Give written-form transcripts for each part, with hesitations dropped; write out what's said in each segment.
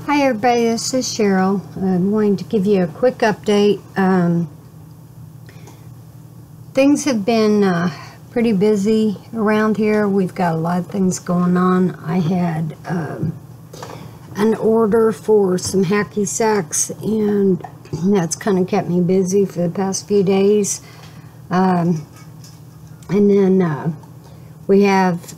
Hi everybody, this is Cheryl. I'm going to give you a quick update. Things have been pretty busy around here. We've got a lot of things going on. I had an order for some hacky sacks, and that's kind of kept me busy for the past few days. And then we have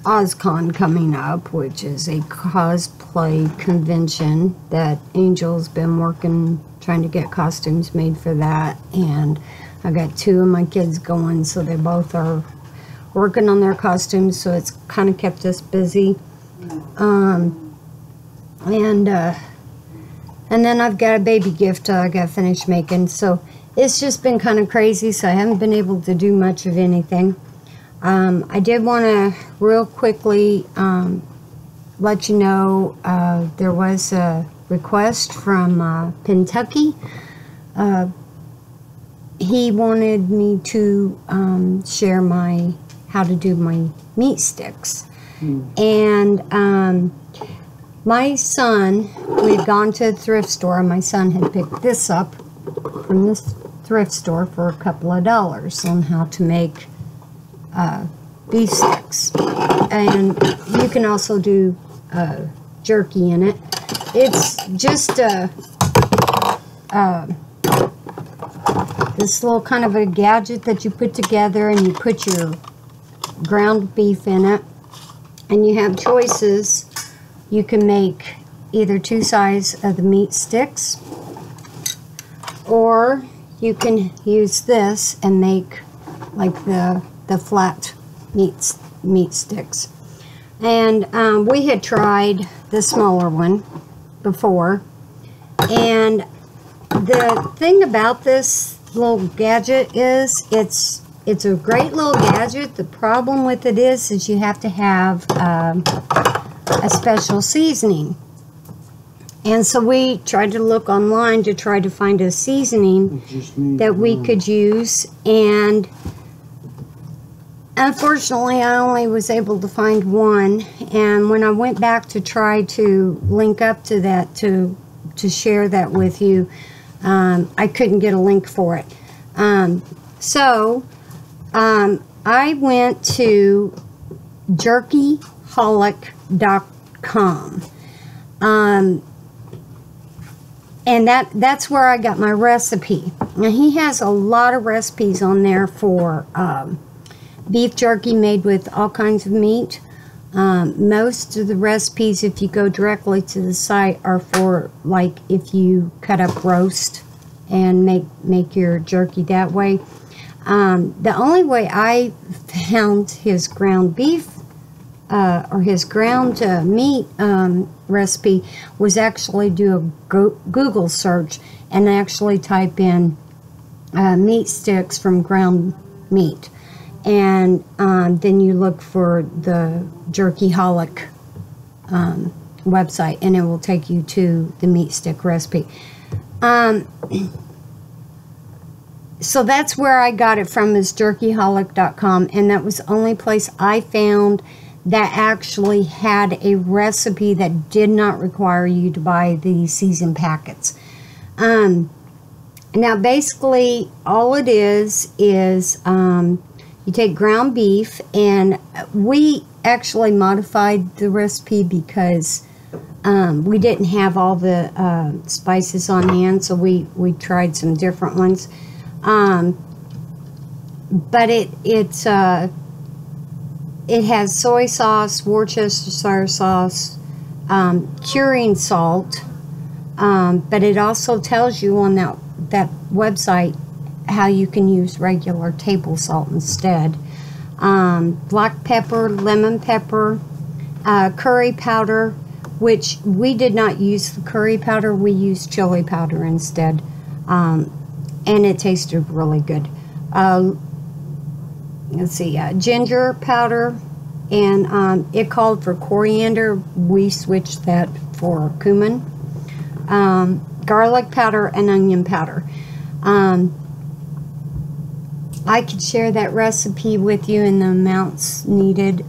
OzCon coming up, which is a cosplay convention that Angel's been working, trying to get costumes made for that, and I got two of my kids going, so they both are working on their costumes, so it's kind of kept us busy. And then I've got a baby gift I got to finish making, so it's just been kind of crazy, so I haven't been able to do much of anything. I did want to real quickly let you know there was a request from Kentucky. He wanted me to share how to do my meat sticks. And my son, we'd gone to a thrift store, and my son had picked this up from this thrift store for a couple of dollars on how to make beef sticks, and you can also do jerky in it. It's just this little kind of a gadget that you put together, and you put your ground beef in it, and you have choices. You can make either two sides of the meat sticks, or you can use this and make like the flat meat sticks. And we had tried the smaller one before, and the thing about this little gadget is it's a great little gadget. The problem with it is you have to have a special seasoning, and so we tried to look online to try to find a seasoning that we could use, and unfortunately, I only was able to find one, and when I went back to try to link up to that to share that with you, I couldn't get a link for it. So I went to jerkyholic.com, and that's where I got my recipe. Now, he has a lot of recipes on there for beef jerky made with all kinds of meat. Most of the recipes, if you go directly to the site, are for like if you cut up roast and make your jerky that way. The only way I found his ground beef or his ground meat recipe was actually do a Google search and actually type in meat sticks from ground meat. And then you look for the Jerkyholic website, and it will take you to the meat stick recipe. So that's where I got it from, is jerkyholic.com, and that was the only place I found that actually had a recipe that did not require you to buy the seasoned packets. Now basically all it is you take ground beef, and we actually modified the recipe because we didn't have all the spices on hand, so we tried some different ones. But it has soy sauce, Worcestershire sauce, curing salt, but it also tells you on that website how you can use regular table salt instead. Black pepper, lemon pepper, curry powder, which we did not use the curry powder, we used chili powder instead, and it tasted really good. Let's see, ginger powder, and it called for coriander. We switched that for cumin. Garlic powder and onion powder. I could share that recipe with you and the amounts needed.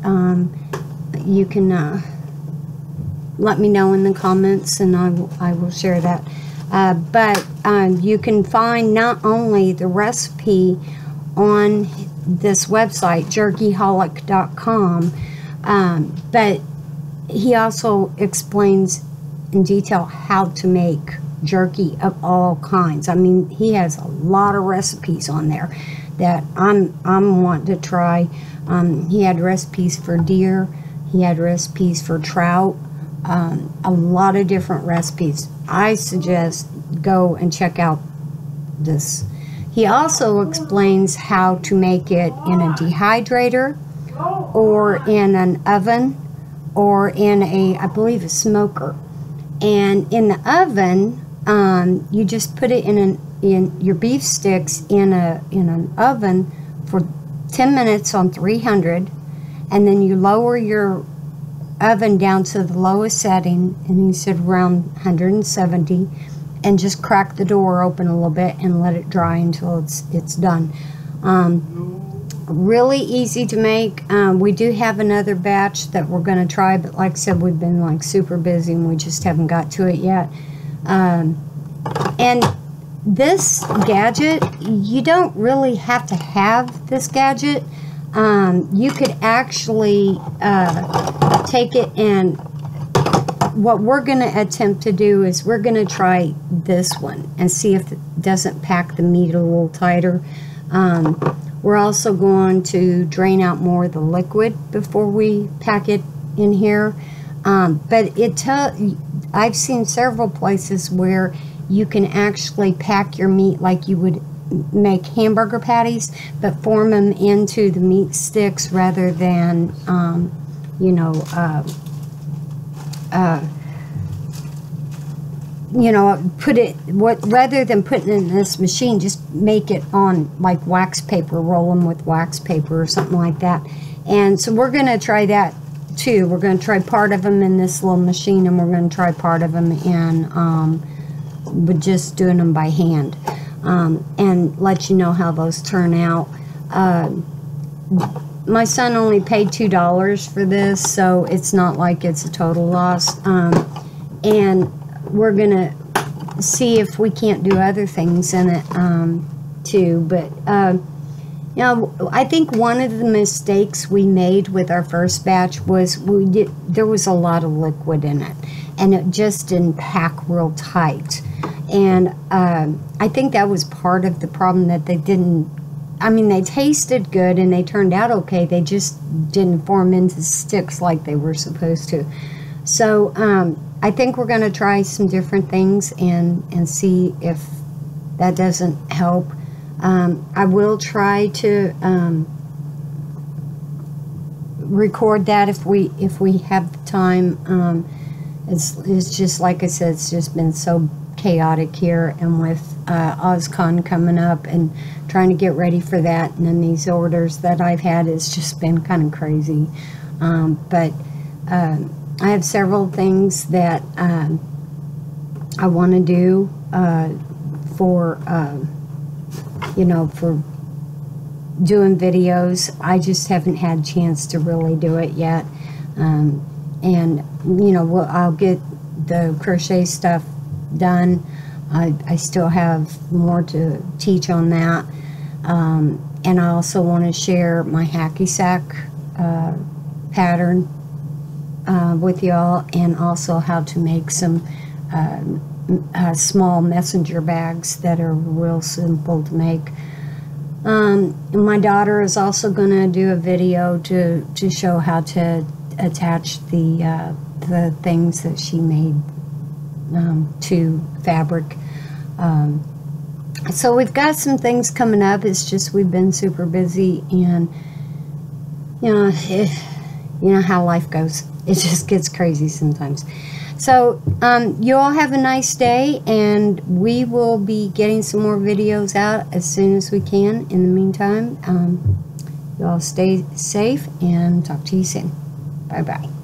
You can let me know in the comments, and I will share that. But you can find not only the recipe on this website, jerkyholic.com, but he also explains in detail how to make jerky of all kinds. I mean, he has a lot of recipes on there that I'm wanting to try. He had recipes for deer. He had recipes for trout. A lot of different recipes. I suggest go and check out this. He also explains how to make it in a dehydrator or in an oven or in I believe a smoker. And in the oven, you just put it in your beef sticks in an oven for 10 minutes on 300, and then you lower your oven down to the lowest setting, and he said around 170, and just crack the door open a little bit and let it dry until it's done. Really easy to make. We do have another batch that we're going to try, but like I said, we've been like super busy and we just haven't got to it yet. And this gadget, you don't really have to have this gadget. You could actually take it, and what we're going to attempt to do is we're going to try this one and see if it doesn't pack the meat a little tighter. We're also going to drain out more of the liquid before we pack it in here. But I've seen several places where you can actually pack your meat like you would make hamburger patties, but form them into the meat sticks rather than, rather than putting it in this machine, just make it on like wax paper, roll them with wax paper or something like that. And so we're going to try that too. We're going to try part of them in this little machine, and we're going to try part of them in with just doing them by hand, and let you know how those turn out. My son only paid $2 for this, so it's not like it's a total loss. And we're gonna see if we can't do other things in it too. But I think one of the mistakes we made with our first batch was there was a lot of liquid in it, and it just didn't pack real tight. And I think that was part of the problem, that they didn't, I mean, they tasted good and they turned out okay, they just didn't form into sticks like they were supposed to. So I think we're going to try some different things and see if that doesn't help. I will try to record that if we have the time. It's just like I said, it's just been so chaotic here, and with OzCon coming up and trying to get ready for that, and then these orders that I've had, it's just been kind of crazy. But I have several things that I want to do for doing videos. I just haven't had a chance to really do it yet. And I'll get the crochet stuff done. I still have more to teach on that. And I also want to share my hacky sack pattern with y'all, and also how to make some small messenger bags that are real simple to make. My daughter is also going to do a video to show how to attach the things that she made to fabric. So we've got some things coming up. It's just we've been super busy, and you know how life goes. It just gets crazy sometimes. So you all have a nice day, and we will be getting some more videos out as soon as we can. In the meantime, you all stay safe, and talk to you soon. Bye-bye.